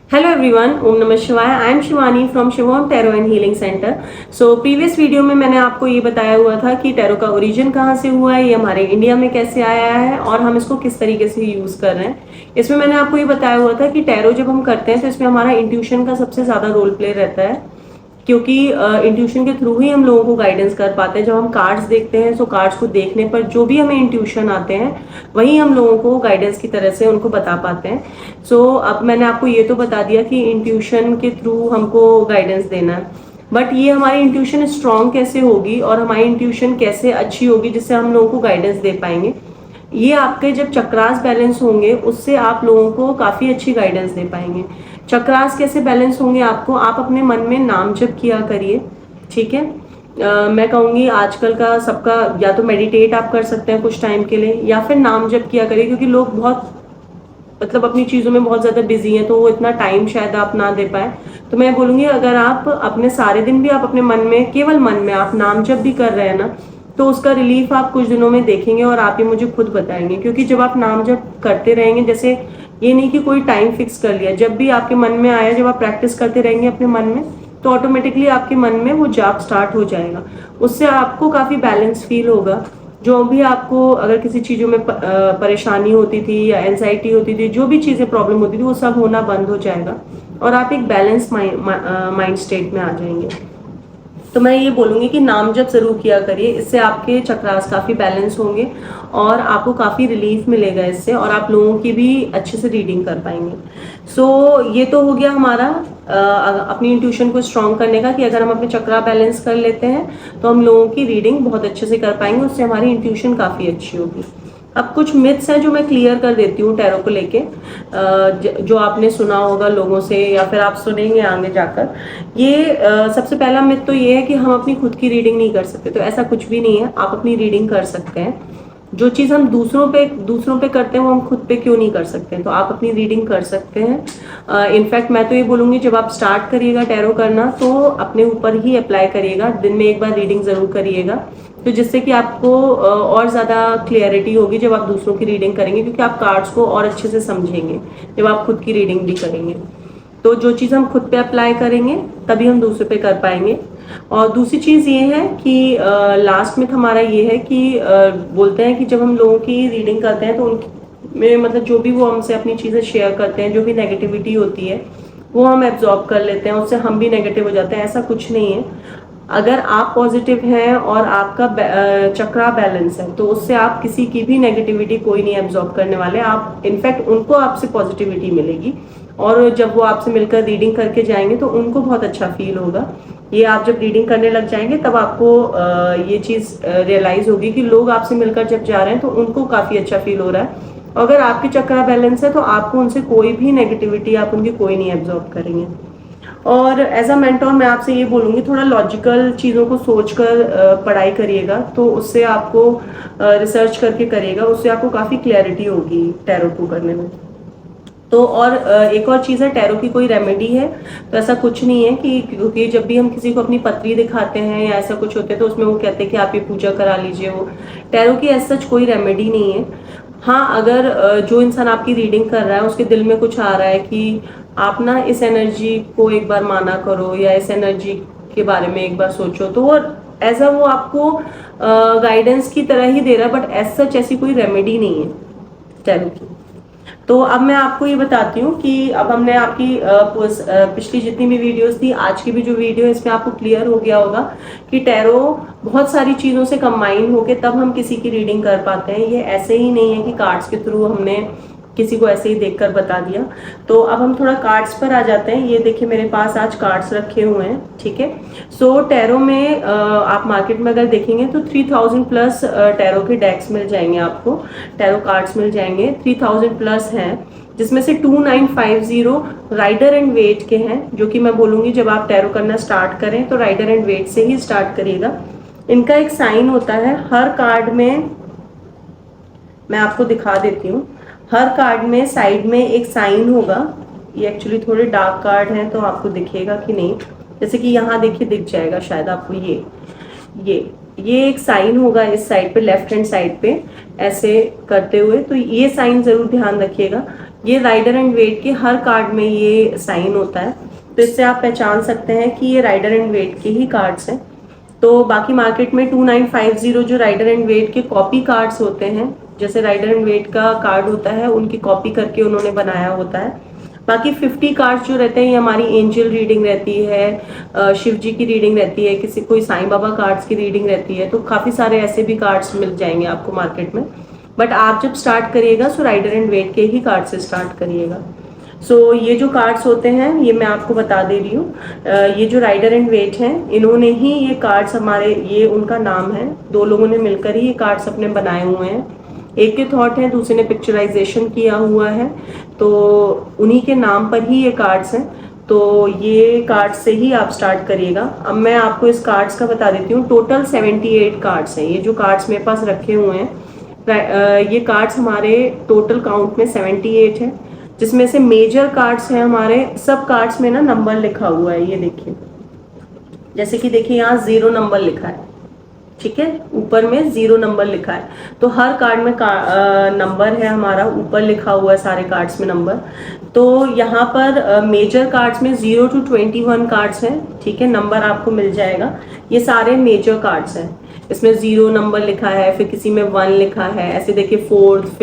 Hello everyone, ओम नमः शिवाय। I am Shivani from Shivam tarot and healing centre. So previous video में मैंने आपको ये बताया हुआ था कि टैरो का ओरिजिन कहाँ से हुआ है, ये हमारे इंडिया में कैसे आया है और हम इसको किस तरीके से यूज कर रहे हैं। इसमें मैंने आपको ये बताया हुआ था कि टैरो जब हम करते हैं तो इसमें हमारा इंट्यूशन का सबसे ज्यादा रोल प्ले रहता है, क्योंकि इंट्यूशन के थ्रू ही हम लोगों को गाइडेंस कर पाते हैं। जब हम कार्ड्स देखते हैं तो कार्ड्स को देखने पर जो भी हमें इंट्यूशन आते हैं वही हम लोगों को गाइडेंस की तरह से उनको बता पाते हैं। अब मैंने आपको ये तो बता दिया कि इंट्यूशन के थ्रू हमको गाइडेंस देना है, बट ये हमारी इंट्यूशन स्ट्रांग कैसे होगी और हमारी इंट्यूशन कैसे अच्छी होगी जिससे हम लोगों को गाइडेंस दे पाएंगे। ये आपके जब चक्रास बैलेंस होंगे उससे आप लोगों को काफी अच्छी गाइडेंस दे पाएंगे। चक्रास कैसे बैलेंस होंगे आपको, आप अपने मन में नाम जप किया करिए, ठीक है। मैं कहूंगी आजकल का सबका या तो मेडिटेट आप कर सकते हैं कुछ टाइम के लिए, या फिर नाम जप किया करिए, क्योंकि लोग बहुत अपनी चीजों में बहुत ज्यादा बिजी हैं तो वो इतना टाइम शायद आप ना दे पाए। तो मैं बोलूंगी अगर आप अपने सारे दिन भी आप अपने मन में, केवल मन में आप नाम जप भी कर रहे हैं ना, तो उसका रिलीफ आप कुछ दिनों में देखेंगे और आप ये मुझे खुद बताएंगे। क्योंकि जब आप नाम जप करते रहेंगे, जैसे ये नहीं कि कोई टाइम फिक्स कर लिया, जब भी आपके मन में आया, जब आप प्रैक्टिस करते रहेंगे अपने मन में, तो ऑटोमेटिकली आपके मन में वो जाप स्टार्ट हो जाएगा। उससे आपको काफी बैलेंस फील होगा। जो भी आपको अगर किसी चीजों में परेशानी होती थी या एंजाइटी होती थी, जो भी चीजें प्रॉब्लम होती थी, वो सब होना बंद हो जाएगा और आप एक बैलेंस माइंड स्टेट में आ जाएंगे। तो मैं ये बोलूंगी कि नाम जप जरूर किया करिए, इससे आपके चक्रास काफी बैलेंस होंगे और आपको काफी रिलीफ मिलेगा इससे, और आप लोगों की भी अच्छे से रीडिंग कर पाएंगे। ये तो हो गया हमारा अपनी इंट्यूशन को स्ट्रॉन्ग करने का, कि अगर हम अपने चक्रा बैलेंस कर लेते हैं तो हम लोगों की रीडिंग बहुत अच्छे से कर पाएंगे, उससे हमारी इंट्यूशन काफी अच्छी होगी। अब कुछ मिथ्स हैं जो मैं क्लियर कर देती हूँ टैरो को लेके, जो आपने सुना होगा लोगों से या फिर आप सुनेंगे आगे जाकर। सबसे पहला मिथ तो ये है कि हम अपनी खुद की रीडिंग नहीं कर सकते। तो ऐसा कुछ भी नहीं है, आप अपनी रीडिंग कर सकते हैं। जो चीज हम दूसरों पे करते हैं वो हम खुद पे क्यों नहीं कर सकते। तो आप अपनी रीडिंग कर सकते हैं। इनफैक्ट मैं तो ये बोलूंगी, जब आप स्टार्ट करिएगा टैरो करना तो अपने ऊपर ही अप्लाई करिएगा, दिन में एक बार रीडिंग जरूर करिएगा, तो जिससे कि आपको और ज्यादा क्लियरिटी होगी जब आप दूसरों की रीडिंग करेंगे, क्योंकि आप कार्ड्स को और अच्छे से समझेंगे जब आप खुद की रीडिंग भी करेंगे। तो जो चीज हम खुद पे अप्लाई करेंगे तभी हम दूसरे पे कर पाएंगे। और दूसरी चीज ये है कि लास्ट में हमारा ये है कि बोलते हैं कि जब हम लोगों की रीडिंग करते हैं तो उनमें जो भी वो हमसे अपनी चीजें शेयर करते हैं, जो भी नेगेटिविटी होती है वो हम एब्जॉर्ब कर लेते हैं, उससे हम भी नेगेटिव हो जाते हैं। ऐसा कुछ नहीं है। अगर आप पॉजिटिव हैं और आपका चक्रा बैलेंस है तो उससे आप किसी की भी नेगेटिविटी कोई नहीं एब्जॉर्ब करने वाले। आप इनफैक्ट उनको आपसे पॉजिटिविटी मिलेगी, और जब वो आपसे मिलकर रीडिंग करके जाएंगे तो उनको बहुत अच्छा फील होगा। ये आप जब रीडिंग करने लग जाएंगे तब आपको ये चीज रियलाइज होगी कि लोग आपसे मिलकर जब जा रहे हैं तो उनको काफी अच्छा फील हो रहा है। अगर आपकी चक्रा बैलेंस है तो आपको उनसे कोई भी नेगेटिविटी, आप उनकी कोई नहीं एब्जॉर्ब करेंगे। और एज अ मेंटोर मैं आपसे ये बोलूंगी, थोड़ा लॉजिकल चीज़ों को सोचकर पढ़ाई करिएगा, तो उससे आपको रिसर्च करके करिएगा, उससे आपको काफ़ी क्लैरिटी होगी टैरो को करने में। तो और एक और चीज़ है, टैरो की कोई रेमेडी है तो ऐसा कुछ नहीं है। कि क्योंकि जब भी हम किसी को अपनी पत्री दिखाते हैं या ऐसा कुछ होते हैं तो उसमें वो कहते हैं कि आप ये पूजा करा लीजिए, वो टैरो की ऐसा कोई रेमेडी नहीं है। हाँ, अगर जो इंसान आपकी रीडिंग कर रहा है उसके दिल में कुछ आ रहा है कि आप ना इस एनर्जी को एक बार माना करो या इस एनर्जी के बारे में एक बार सोचो, तो वो वो आपको गाइडेंस की तरह ही दे रहा है, बट एज सच ऐसी कोई रेमेडी नहीं है टैरो की। तो अब मैं आपको ये बताती हूँ कि अब हमने आपकी पिछली जितनी भी वीडियोस थी, आज की भी जो वीडियो है, इसमें आपको क्लियर हो गया होगा कि टैरो बहुत सारी चीजों से कंबाइन होके तब हम किसी की रीडिंग कर पाते हैं। ये ऐसे ही नहीं है कि कार्ड्स के थ्रू हमने किसी को ऐसे ही देखकर बता दिया। तो अब हम थोड़ा कार्ड्स पर आ जाते हैं। ये देखिए मेरे पास आज कार्ड्स रखे हुए हैं, ठीक है। टैरो में आप मार्केट में अगर देखेंगे तो 3000 प्लस टैरो के डेक्स मिल जाएंगे आपको, टैरो कार्ड्स मिल जाएंगे 3000 प्लस हैं, जिसमें से 2950 राइडर एंड वेट के हैं, जो कि मैं बोलूंगी जब आप टैरो करना स्टार्ट करें तो राइडर एंड वेट से ही स्टार्ट करिएगा। इनका एक साइन होता है हर कार्ड में, मैं आपको दिखा देती हूँ। हर कार्ड में साइड में एक साइन होगा। ये एक्चुअली थोड़े डार्क कार्ड हैं तो आपको दिखेगा कि नहीं, जैसे कि यहाँ देखिए, दिख जाएगा शायद आपको। ये एक साइन होगा इस साइड पे, लेफ्ट हैंड साइड पे ऐसे करते हुए, तो ये साइन जरूर ध्यान रखिएगा। ये राइडर एंड वेट के हर कार्ड में ये साइन होता है, तो इससे आप पहचान सकते हैं कि ये राइडर एंड वेट के ही कार्ड्स हैं। तो बाकी मार्केट में 2950 जो राइडर एंड वेट के कॉपी कार्ड्स होते हैं, जैसे राइडर एंड वेट का कार्ड होता है उनकी कॉपी करके उन्होंने बनाया होता है। बाकी 50 कार्ड्स जो रहते हैं ये हमारी एंजल रीडिंग रहती है, शिव जी की रीडिंग रहती है, किसी कोई साईं बाबा कार्ड्स की रीडिंग रहती है। तो काफ़ी सारे ऐसे भी कार्ड्स मिल जाएंगे आपको मार्केट में, बट आप जब स्टार्ट करिएगा सो राइडर एंड वेट के ही कार्ड से स्टार्ट करिएगा। सो ये जो कार्ड्स होते हैं ये मैं आपको बता दे रही हूँ, ये जो राइडर एंड वेट हैं इन्होंने ही ये कार्ड्स हमारे, ये उनका नाम है, दो लोगों ने मिलकर ही ये कार्ड्स अपने बनाए हुए हैं। एक के थॉट है, दूसरे ने पिक्चराइजेशन किया हुआ है, तो उन्हीं के नाम पर ही ये कार्ड्स हैं। तो ये कार्ड्स से ही आप स्टार्ट करिएगा। अब मैं आपको इस कार्ड्स का बता देती हूँ। टोटल 78 कार्ड्स हैं, ये जो कार्ड्स मेरे पास रखे हुए हैं ये कार्ड्स हमारे टोटल काउंट में 78 है, जिसमें से मेजर कार्ड्स हैं हमारे, सब कार्ड्स में ना नंबर लिखा हुआ है, ये देखिए, जैसे कि देखिए यहाँ 0 नंबर लिखा है, ठीक है, ऊपर में 0 नंबर लिखा है। तो हर कार्ड में नंबर है हमारा, ऊपर लिखा हुआ है सारे कार्ड्स में नंबर। तो यहाँ पर मेजर कार्ड्स में 0 to 21 कार्ड्स हैं, ठीक है, नंबर आपको मिल जाएगा। ये सारे मेजर कार्ड्स हैं, इसमें 0 नंबर लिखा है, फिर किसी में 1 लिखा है, ऐसे देखिए 4th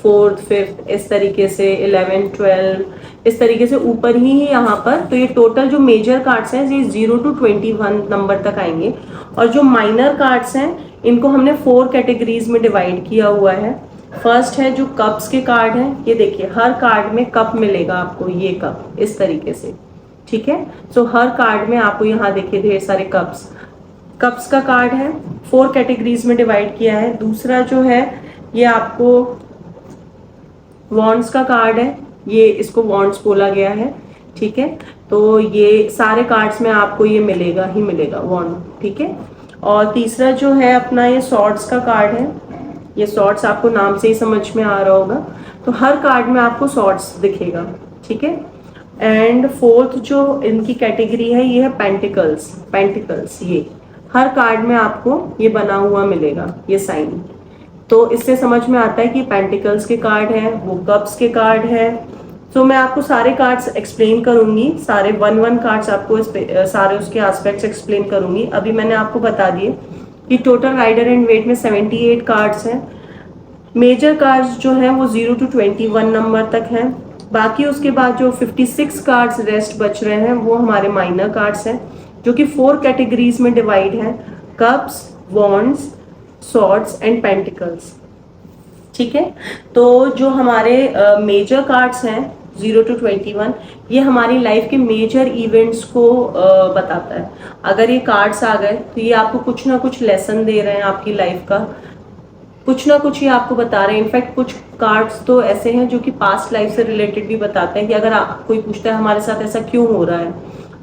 5th इस तरीके से 11 12 इस तरीके से ऊपर ही यहाँ पर। तो ये टोटल जो मेजर कार्ड्स हैं ये 0 to 21 नंबर तक आएंगे, और जो माइनर कार्ड्स हैं इनको हमने 4 कैटेगरीज में डिवाइड किया हुआ है। फर्स्ट है जो कप्स के कार्ड हैं, ये देखिए हर कार्ड में कप मिलेगा आपको, ये कप इस तरीके से, ठीक है। सो हर कार्ड में आपको यहाँ देखिए ढेर सारे कप्स का कार्ड है, 4 कैटेगरीज में डिवाइड किया है। दूसरा जो है ये आपको वॉन्ड्स का कार्ड है, ये इसको वॉन्ड्स बोला गया है, ठीक है। तो ये सारे कार्ड्स में आपको ये मिलेगा ही मिलेगा वॉन्ड, ठीक है। और तीसरा जो है अपना ये सॉर्ड्स का कार्ड है, ये सॉर्ड्स आपको नाम से ही समझ में आ रहा होगा, तो हर कार्ड में आपको सॉर्ड्स दिखेगा, ठीक है। एंड फोर्थ जो इनकी कैटेगरी है ये है पेंटिकल्स, ये हर कार्ड में आपको ये बना हुआ मिलेगा, ये साइन। तो इससे समझ में आता है कि पेंटिकल्स के कार्ड है, वो कप्स के कार्ड है। तो मैं आपको सारे कार्ड्स एक्सप्लेन करूंगी, सारे 1 कार्ड्स आपको सारे उसके एस्पेक्ट्स एक्सप्लेन करूंगी। अभी मैंने आपको बता दिए कि टोटल राइडर एंड वेट में 78 कार्ड्स हैं। मेजर कार्ड्स जो हैं वो 0 to 21 नंबर तक हैं। बाकी उसके बाद जो 56 कार्ड्स रेस्ट बच रहे हैं वो हमारे माइनर कार्ड्स हैं, जो कि 4 कैटेगरीज में डिवाइड हैं, cups, wands, swords and pentacles, ठीक है। तो जो हमारे मेजर कार्ड्स हैं 0 to 21, ये हमारी लाइफ के मेजर इवेंट्स को बताता है। अगर ये कार्ड्स आ गए तो ये आपको कुछ ना कुछ लेसन दे रहे हैं आपकी लाइफ का, कुछ ना कुछ ये आपको बता रहे हैं। इनफैक्ट कुछ कार्ड्स तो ऐसे हैं जो कि पास्ट लाइफ से रिलेटेड भी बताते हैं, कि अगर कोई पूछता है हमारे साथ ऐसा क्यों हो रहा है,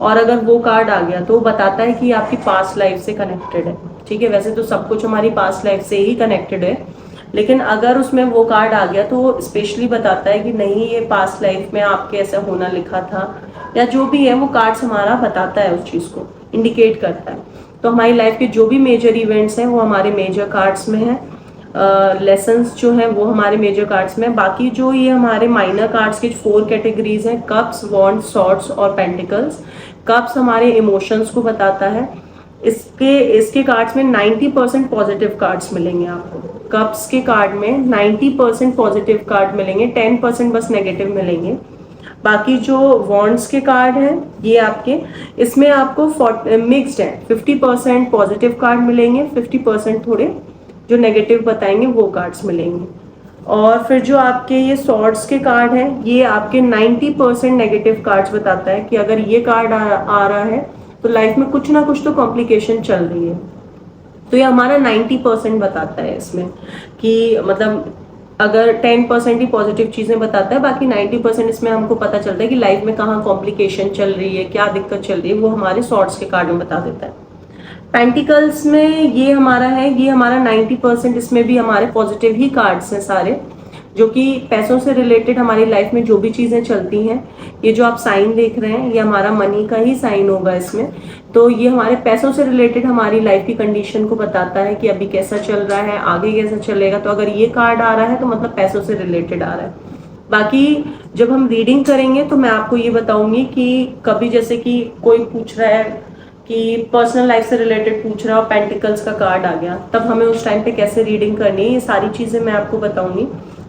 और अगर वो कार्ड आ गया तो वो बताता है कि आपकी पास्ट लाइफ से कनेक्टेड है, ठीक है। वैसे तो सब कुछ हमारी पास्ट लाइफ से ही कनेक्टेड है, लेकिन अगर उसमें वो कार्ड आ गया तो वो स्पेशली बताता है कि नहीं, ये पास्ट लाइफ में आपके ऐसा होना लिखा था, या जो भी है वो कार्ड्स हमारा बताता है, उस चीज़ को इंडिकेट करता है। तो हमारी लाइफ के जो भी मेजर इवेंट्स हैं वो हमारे मेजर कार्ड्स में हैं, लेसन्स जो हैं वो हमारे मेजर कार्ड्स में। बाकी जो ये हमारे माइनर कार्ड्स के 4 कैटेगरीज हैं, कप्स, वॉन्ड्स, सॉर्ड्स और पेंटिकल्स। कप्स हमारे इमोशंस को बताता है, इसके कार्ड्स में 90% पॉजिटिव कार्ड्स मिलेंगे आपको। कप्स के कार्ड में 90% पॉजिटिव कार्ड मिलेंगे, 10% बस नेगेटिव मिलेंगे। बाकी जो वॉन्ड्स के कार्ड हैं ये आपके, इसमें आपको मिक्स्ड है, 50% पॉजिटिव कार्ड मिलेंगे, 50% थोड़े जो नेगेटिव बताएंगे वो कार्ड्स मिलेंगे। और फिर जो आपके ये सॉर्ड्स के कार्ड हैं ये आपके 90% नेगेटिव कार्ड्स बताता है कि अगर ये कार्ड आ रहा है तो लाइफ में कुछ ना कुछ तो कॉम्प्लिकेशन चल रही है। तो ये हमारा 90% बताता है इसमें, कि मतलब अगर 10% ही पॉजिटिव चीज़ें बताता है, बाकी 90% इसमें हमको पता चलता है कि लाइफ में कहाँ कॉम्प्लिकेशन चल रही है, क्या दिक्कत चल रही है, वो हमारे सॉर्ड्स के कार्ड में बता देता है। पेंटिकल्स में ये हमारा है, ये हमारा 90%, इसमें भी हमारे पॉजिटिव ही कार्ड्स हैं सारे, जो कि पैसों से रिलेटेड हमारी लाइफ में जो भी चीज़ें चलती हैं। ये जो आप साइन देख रहे हैं ये हमारा मनी का ही साइन होगा इसमें। तो ये हमारे पैसों से रिलेटेड हमारी लाइफ की कंडीशन को बताता है कि अभी कैसा चल रहा है, आगे कैसा चलेगा। तो अगर ये कार्ड आ रहा है तो मतलब पैसों से रिलेटेड आ रहा है। बाकी जब हम रीडिंग करेंगे तो मैं आपको ये बताऊंगी कि कभी जैसे कि कोई पूछ रहा है कि पर्सनल लाइफ से रिलेटेड पूछ रहा है और पेंटिकल्स का कार्ड आ गया, तब हमें उस टाइम पे कैसे रीडिंग करनी है, ये सारी चीजें मैं आपको बताऊंगी।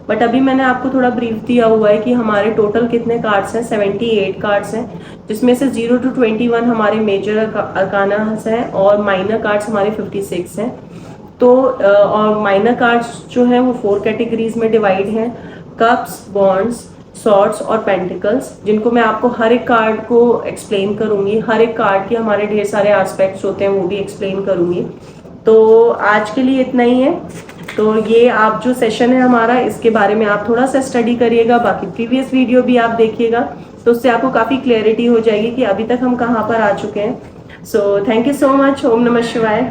बट अभी मैंने आपको थोड़ा ब्रीफ दिया हुआ है कि हमारे टोटल कितने कार्ड्स हैं। 78 कार्ड्स हैं, जिसमें से 0 to 21 हमारे मेजर अरकाना हैं और माइनर कार्ड्स हमारे 56 हैं। तो और माइनर कार्ड्स जो है वो 4 कैटेगरीज में डिवाइड हैं, कप्स, बॉन्ड्स, सॉर्ड्स और पेंटिकल्स, जिनको मैं आपको हर एक कार्ड को एक्सप्लेन करूंगी। हर एक कार्ड के हमारे ढेर सारे एस्पेक्ट्स होते हैं, वो भी एक्सप्लेन करूंगी। तो आज के लिए इतना ही है। तो ये आप जो सेशन है हमारा, इसके बारे में आप थोड़ा सा स्टडी करिएगा, बाकी प्रीवियस वीडियो भी आप देखिएगा, तो उससे आपको काफ़ी क्लैरिटी हो जाएगी कि अभी तक हम कहाँ पर आ चुके हैं। So thank you so much. ओम नमः शिवाय।